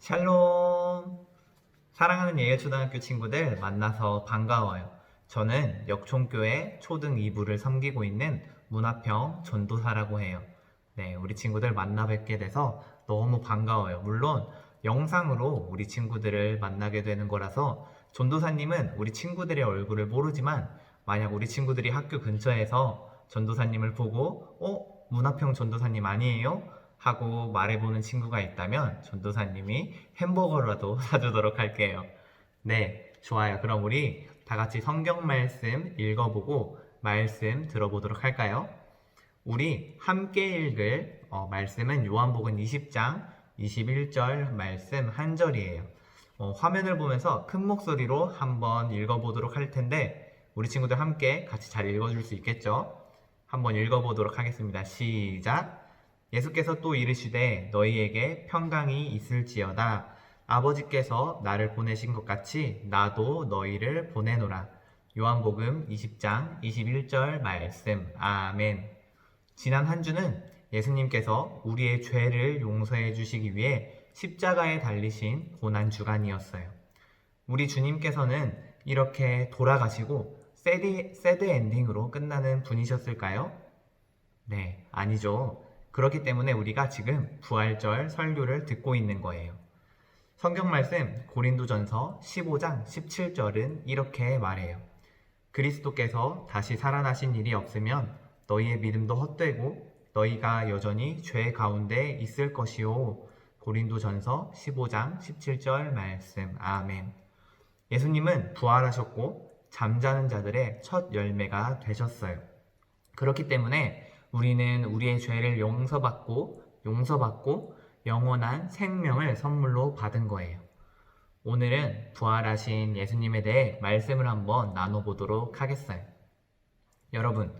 샬롬! 사랑하는 예일초등학교 친구들 만나서 반가워요. 저는 역총교회 초등 2부를 섬기고 있는 문화평 전도사라고 해요. 네, 우리 친구들 만나 뵙게 돼서 너무 반가워요. 물론 영상으로 우리 친구들을 만나게 되는 거라서 전도사님은 우리 친구들의 얼굴을 모르지만 만약 우리 친구들이 학교 근처에서 전도사님을 보고 문화평 전도사님 아니에요? 하고 말해보는 친구가 있다면 전도사님이 햄버거라도 사주도록 할게요. 네, 좋아요. 그럼 우리 다 같이 성경 말씀 읽어보고 말씀 들어보도록 할까요? 우리 함께 읽을 말씀은 요한복음 20장 21절 말씀 한 절이에요. 화면을 보면서 큰 목소리로 한번 읽어보도록 할 텐데 우리 친구들 함께 같이 잘 읽어줄 수 있겠죠? 한번 읽어보도록 하겠습니다. 시작! 예수께서 또 이르시되 너희에게 평강이 있을지어다. 아버지께서 나를 보내신 것 같이 나도 너희를 보내노라. 요한복음 20장 21절 말씀. 아멘. 지난 한 주는 예수님께서 우리의 죄를 용서해 주시기 위해 십자가에 달리신 고난 주간이었어요. 우리 주님께서는 이렇게 돌아가시고 새드 엔딩으로 끝나는 분이셨을까요? 네, 아니죠. 그렇기 때문에 우리가 지금 부활절 설교를 듣고 있는 거예요. 성경 말씀 고린도전서 15장 17절은 이렇게 말해요. 그리스도께서 다시 살아나신 일이 없으면 너희의 믿음도 헛되고 너희가 여전히 죄 가운데 있을 것이요. 고린도전서 15장 17절 말씀. 아멘. 예수님은 부활하셨고 잠자는 자들의 첫 열매가 되셨어요. 그렇기 때문에 우리는 우리의 죄를 용서받고 영원한 생명을 선물로 받은 거예요. 오늘은 부활하신 예수님에 대해 말씀을 한번 나눠보도록 하겠어요. 여러분,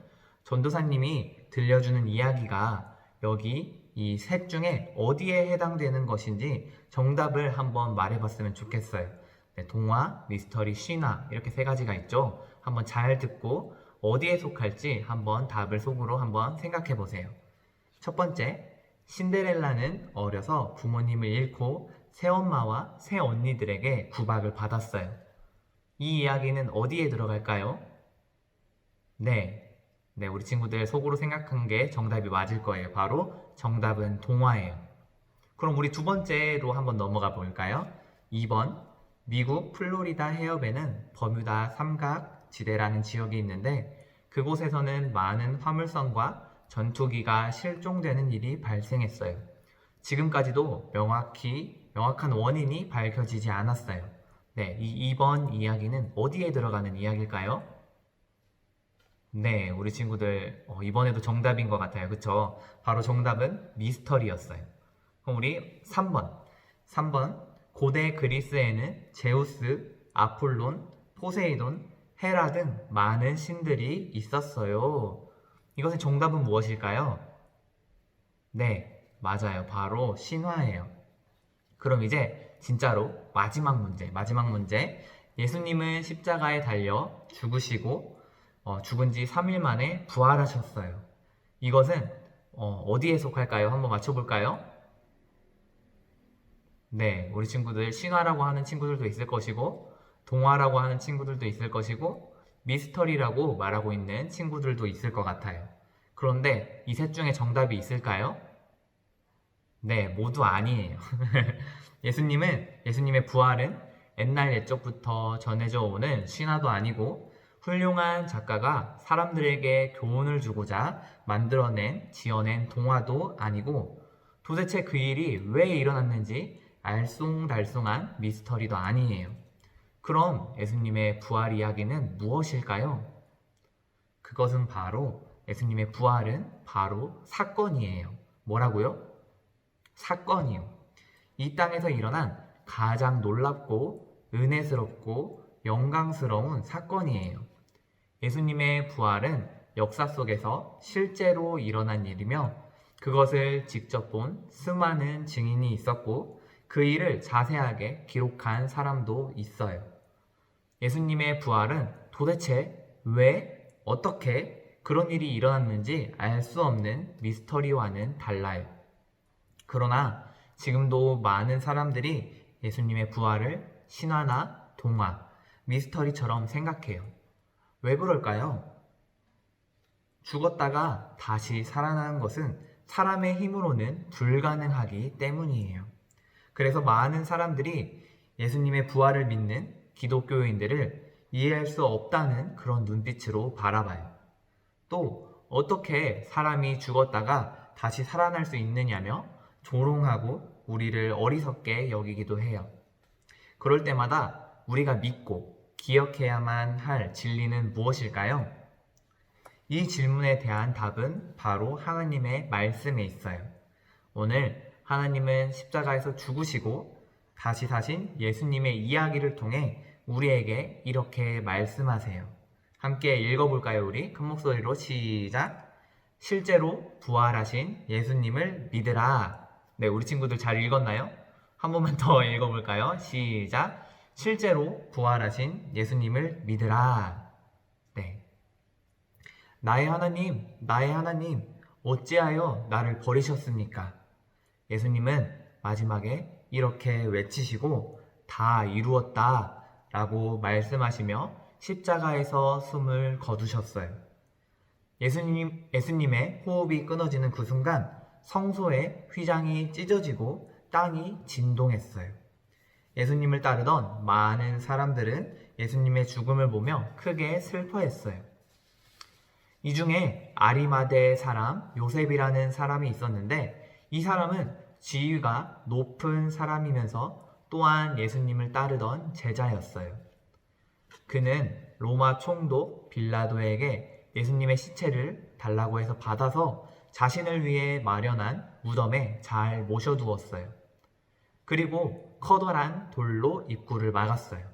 전도사님이 들려주는 이야기가 여기 이 셋 중에 어디에 해당되는 것인지 정답을 한번 말해봤으면 좋겠어요. 네, 동화, 미스터리, 신화 이렇게 세 가지가 있죠. 한번 잘 듣고 어디에 속할지 한번 답을 속으로 한번 생각해 보세요. 첫 번째, 신데렐라는 어려서 부모님을 잃고 새엄마와 새언니들에게 구박을 받았어요. 이 이야기는 어디에 들어갈까요? 네, 우리 친구들 속으로 생각한 게 정답이 맞을 거예요. 바로 정답은 동화예요. 그럼 우리 두 번째로 한번 넘어가 볼까요? 2번, 미국 플로리다 해협에는 버뮤다 삼각지대라는 지역이 있는데 그곳에서는 많은 화물선과 전투기가 실종되는 일이 발생했어요. 지금까지도 명확한 원인이 밝혀지지 않았어요. 네, 이 2번 이야기는 어디에 들어가는 이야기일까요? 네, 우리 친구들 이번에도 정답인 것 같아요. 그쵸? 바로 정답은 미스터리였어요. 그럼 우리 3번. 고대 그리스에는 제우스, 아폴론, 포세이돈, 헤라 등 많은 신들이 있었어요. 이것의 정답은 무엇일까요? 네, 맞아요. 바로 신화예요. 그럼 이제 진짜로 마지막 문제. 예수님은 십자가에 달려 죽으시고 죽은 지 3일 만에 부활하셨어요. 이것은 어디에 속할까요? 한번 맞춰볼까요? 네, 우리 친구들 신화라고 하는 친구들도 있을 것이고 동화라고 하는 친구들도 있을 것이고 미스터리라고 말하고 있는 친구들도 있을 것 같아요. 그런데 이 셋 중에 정답이 있을까요? 네, 모두 아니에요. 예수님의 부활은 옛날 옛적부터 전해져 오는 신화도 아니고 훌륭한 작가가 사람들에게 교훈을 주고자 지어낸 동화도 아니고 도대체 그 일이 왜 일어났는지 알쏭달쏭한 미스터리도 아니에요. 그럼 예수님의 부활 이야기는 무엇일까요? 그것은 바로 예수님의 부활은 바로 사건이에요. 뭐라고요? 사건이요. 이 땅에서 일어난 가장 놀랍고 은혜스럽고 영광스러운 사건이에요. 예수님의 부활은 역사 속에서 실제로 일어난 일이며 그것을 직접 본 수많은 증인이 있었고 그 일을 자세하게 기록한 사람도 있어요. 예수님의 부활은 도대체 왜, 어떻게 그런 일이 일어났는지 알 수 없는 미스터리와는 달라요. 그러나 지금도 많은 사람들이 예수님의 부활을 신화나 동화, 미스터리처럼 생각해요. 왜 그럴까요? 죽었다가 다시 살아나는 것은 사람의 힘으로는 불가능하기 때문이에요. 그래서 많은 사람들이 예수님의 부활을 믿는 기독교인들을 이해할 수 없다는 그런 눈빛으로 바라봐요. 또 어떻게 사람이 죽었다가 다시 살아날 수 있느냐며 조롱하고 우리를 어리석게 여기기도 해요. 그럴 때마다 우리가 믿고 기억해야만 할 진리는 무엇일까요? 이 질문에 대한 답은 바로 하나님의 말씀에 있어요. 오늘 하나님은 십자가에서 죽으시고 다시 사신 예수님의 이야기를 통해 우리에게 이렇게 말씀하세요. 함께 읽어볼까요, 우리? 큰 목소리로 시작! 실제로 부활하신 예수님을 믿으라. 네, 우리 친구들 잘 읽었나요? 한 번만 더 읽어볼까요? 시작! 실제로 부활하신 예수님을 믿으라. 네. 나의 하나님, 어찌하여 나를 버리셨습니까? 예수님은 마지막에 이렇게 외치시고 다 이루었다 라고 말씀하시며 십자가에서 숨을 거두셨어요. 예수님의 호흡이 끊어지는 그 순간 성소의 휘장이 찢어지고 땅이 진동했어요. 예수님을 따르던 많은 사람들은 예수님의 죽음을 보며 크게 슬퍼했어요. 이 중에 아리마대 사람 요셉이라는 사람이 있었는데 이 사람은 지위가 높은 사람이면서 또한 예수님을 따르던 제자였어요. 그는 로마 총독 빌라도에게 예수님의 시체를 달라고 해서 받아서 자신을 위해 마련한 무덤에 잘 모셔두었어요. 그리고 커다란 돌로 입구를 막았어요.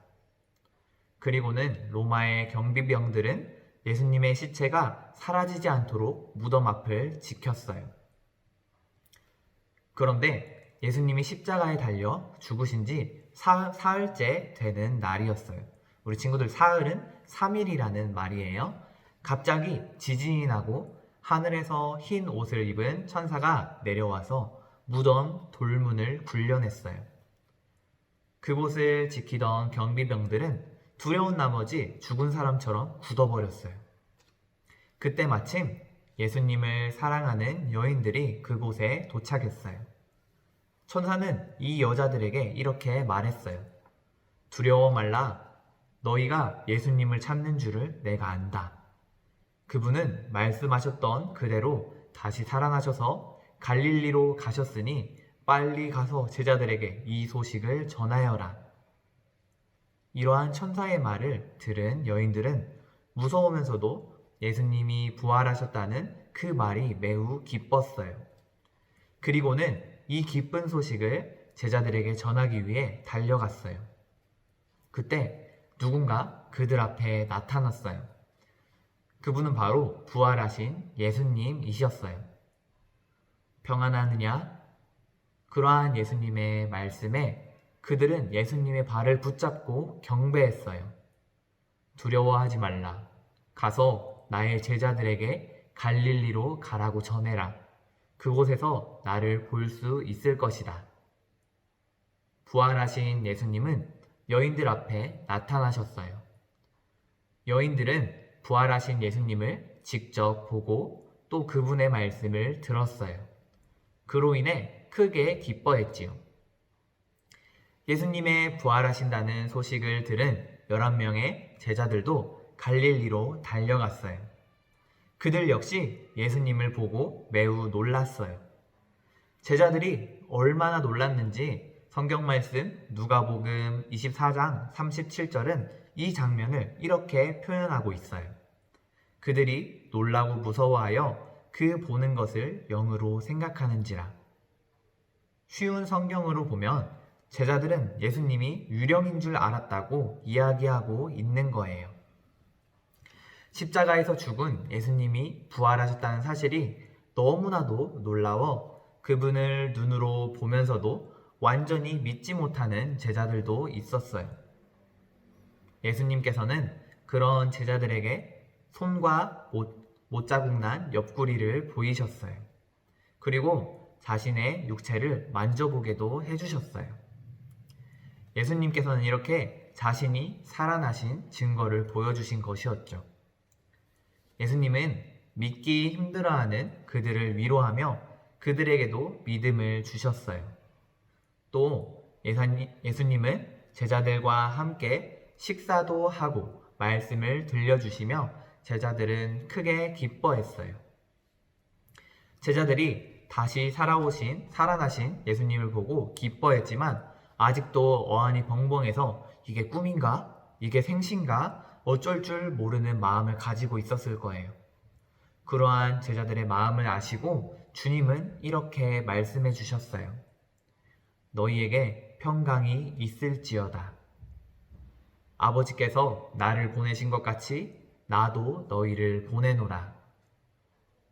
그리고는 로마의 경비병들은 예수님의 시체가 사라지지 않도록 무덤 앞을 지켰어요. 그런데 예수님이 십자가에 달려 죽으신 지 사흘째 되는 날이었어요. 우리 친구들, 사흘은 3일이라는 말이에요. 갑자기 지진이 나고 하늘에서 흰 옷을 입은 천사가 내려와서 무덤 돌문을 굴려냈어요. 그곳을 지키던 경비병들은 두려운 나머지 죽은 사람처럼 굳어버렸어요. 그때 마침 예수님을 사랑하는 여인들이 그곳에 도착했어요. 천사는 이 여자들에게 이렇게 말했어요. 두려워 말라. 너희가 예수님을 찾는 줄을 내가 안다. 그분은 말씀하셨던 그대로 다시 살아나셔서 갈릴리로 가셨으니 빨리 가서 제자들에게 이 소식을 전하여라. 이러한 천사의 말을 들은 여인들은 무서우면서도 예수님이 부활하셨다는 그 말이 매우 기뻤어요. 그리고는 이 기쁜 소식을 제자들에게 전하기 위해 달려갔어요. 그때 누군가 그들 앞에 나타났어요. 그분은 바로 부활하신 예수님이셨어요. 평안하느냐? 그러한 예수님의 말씀에 그들은 예수님의 발을 붙잡고 경배했어요. 두려워하지 말라. 가서 나의 제자들에게 갈릴리로 가라고 전해라. 그곳에서 나를 볼 수 있을 것이다. 부활하신 예수님은 여인들 앞에 나타나셨어요. 여인들은 부활하신 예수님을 직접 보고 또 그분의 말씀을 들었어요. 그로 인해 크게 기뻐했지요. 예수님의 부활하신다는 소식을 들은 11명의 제자들도 갈릴리로 달려갔어요. 그들 역시 예수님을 보고 매우 놀랐어요. 제자들이 얼마나 놀랐는지 성경 말씀 누가복음 24장 37절은 이 장면을 이렇게 표현하고 있어요. 그들이 놀라고 무서워하여 그 보는 것을 영으로 생각하는지라. 쉬운 성경으로 보면 제자들은 예수님이 유령인 줄 알았다고 이야기하고 있는 거예요. 십자가에서 죽은 예수님이 부활하셨다는 사실이 너무나도 놀라워 그분을 눈으로 보면서도 완전히 믿지 못하는 제자들도 있었어요. 예수님께서는 그런 제자들에게 손과 못자국 난 옆구리를 보이셨어요. 그리고 자신의 육체를 만져보게도 해주셨어요. 예수님께서는 이렇게 자신이 살아나신 증거를 보여주신 것이었죠. 예수님은 믿기 힘들어하는 그들을 위로하며 그들에게도 믿음을 주셨어요. 또 예수님은 제자들과 함께 식사도 하고 말씀을 들려주시며 제자들은 크게 기뻐했어요. 제자들이 다시 살아나신 예수님을 보고 기뻐했지만 아직도 어안이 벙벙해서 이게 꿈인가? 이게 생신가? 어쩔 줄 모르는 마음을 가지고 있었을 거예요. 그러한 제자들의 마음을 아시고 주님은 이렇게 말씀해 주셨어요. 너희에게 평강이 있을지어다. 아버지께서 나를 보내신 것 같이 나도 너희를 보내노라.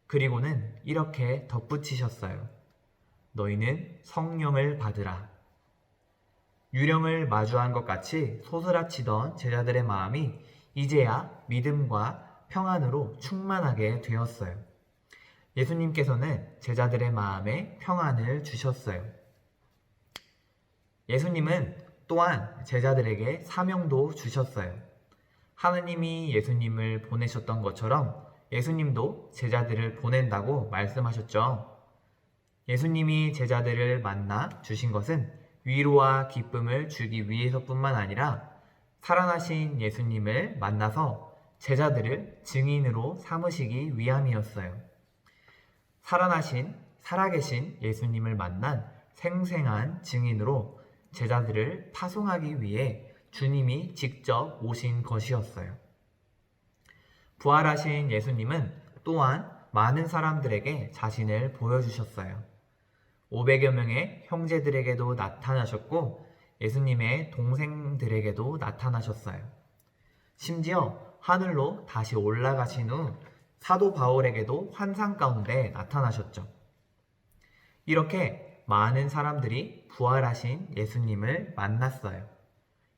그리고는 이렇게 덧붙이셨어요. 너희는 성령을 받으라. 유령을 마주한 것 같이 소스라치던 제자들의 마음이 이제야 믿음과 평안으로 충만하게 되었어요. 예수님께서는 제자들의 마음에 평안을 주셨어요. 예수님은 또한 제자들에게 사명도 주셨어요. 하느님이 예수님을 보내셨던 것처럼 예수님도 제자들을 보낸다고 말씀하셨죠. 예수님이 제자들을 만나 주신 것은 위로와 기쁨을 주기 위해서뿐만 아니라 살아나신 예수님을 만나서 제자들을 증인으로 삼으시기 위함이었어요. 살아계신 예수님을 만난 생생한 증인으로 제자들을 파송하기 위해 주님이 직접 오신 것이었어요. 부활하신 예수님은 또한 많은 사람들에게 자신을 보여주셨어요. 500여 명의 형제들에게도 나타나셨고 예수님의 동생들에게도 나타나셨어요. 심지어 하늘로 다시 올라가신 후 사도 바울에게도 환상 가운데 나타나셨죠. 이렇게 많은 사람들이 부활하신 예수님을 만났어요.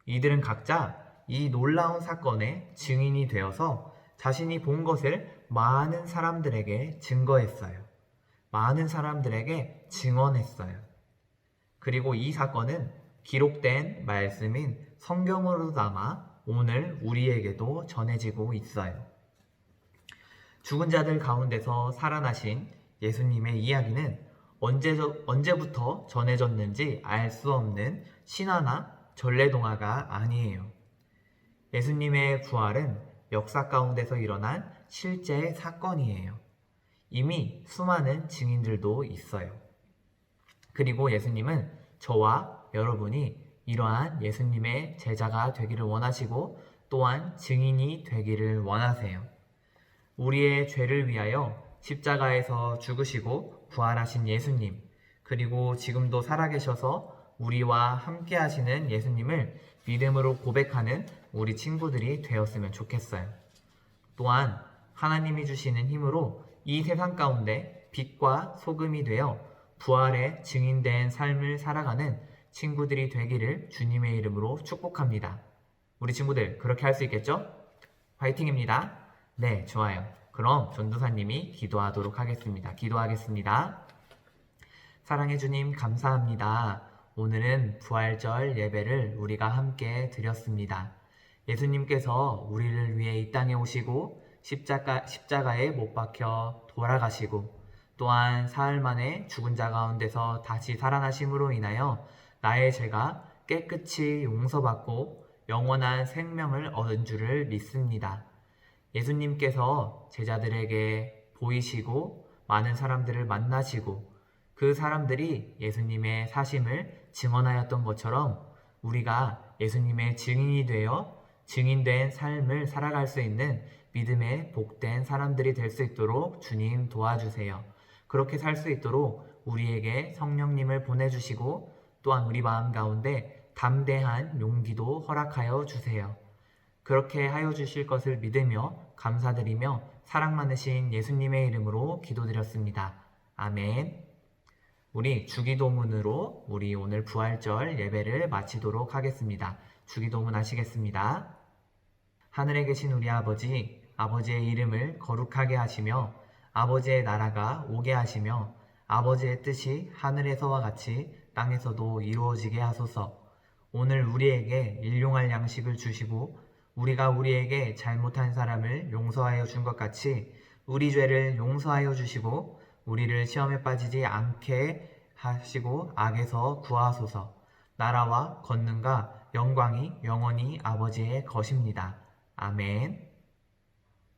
이들은 각자 이 놀라운 사건의 증인이 되어서 자신이 본 것을 많은 사람들에게 증거했어요. 많은 사람들에게 증언했어요. 그리고 이 사건은 기록된 말씀인 성경으로 담아 오늘 우리에게도 전해지고 있어요. 죽은 자들 가운데서 살아나신 예수님의 이야기는 언제부터 전해졌는지 알 수 없는 신화나 전래동화가 아니에요. 예수님의 부활은 역사 가운데서 일어난 실제 사건이에요. 이미 수많은 증인들도 있어요. 그리고 예수님은 저와 여러분이 이러한 예수님의 제자가 되기를 원하시고 또한 증인이 되기를 원하세요. 우리의 죄를 위하여 십자가에서 죽으시고 부활하신 예수님, 그리고 지금도 살아계셔서 우리와 함께 하시는 예수님을 믿음으로 고백하는 우리 친구들이 되었으면 좋겠어요. 또한 하나님이 주시는 힘으로 이 세상 가운데 빛과 소금이 되어 부활의 증인된 삶을 살아가는 친구들이 되기를 주님의 이름으로 축복합니다. 우리 친구들 그렇게 할 수 있겠죠? 화이팅입니다. 네, 좋아요. 그럼 전도사님이 기도하도록 하겠습니다. 기도하겠습니다. 사랑해 주님 감사합니다. 오늘은 부활절 예배를 우리가 함께 드렸습니다. 예수님께서 우리를 위해 이 땅에 오시고 십자가에 못 박혀 돌아가시고 또한 사흘 만에 죽은 자 가운데서 다시 살아나심으로 인하여 나의 죄가 깨끗이 용서받고 영원한 생명을 얻은 줄을 믿습니다. 예수님께서 제자들에게 보이시고 많은 사람들을 만나시고 그 사람들이 예수님의 사심을 증언하였던 것처럼 우리가 예수님의 증인이 되어 증인된 삶을 살아갈 수 있는 믿음의 복된 사람들이 될 수 있도록 주님 도와주세요. 그렇게 살 수 있도록 우리에게 성령님을 보내주시고 또한 우리 마음 가운데 담대한 용기도 허락하여 주세요. 그렇게 하여 주실 것을 믿으며 감사드리며 사랑 많으신 예수님의 이름으로 기도드렸습니다. 아멘. 우리 주기도문으로 우리 오늘 부활절 예배를 마치도록 하겠습니다. 주기도문 하시겠습니다. 하늘에 계신 우리 아버지의 이름을 거룩하게 하시며 아버지의 나라가 오게 하시며 아버지의 뜻이 하늘에서와 같이 땅에서도 이루어지게 하소서. 오늘 우리에게 일용할 양식을 주시고 우리가 우리에게 잘못한 사람을 용서하여 준 것 같이 우리 죄를 용서하여 주시고 우리를 시험에 빠지지 않게 하시고 악에서 구하소서. 나라와 권능과 영광이 영원히 아버지의 것입니다. 아멘.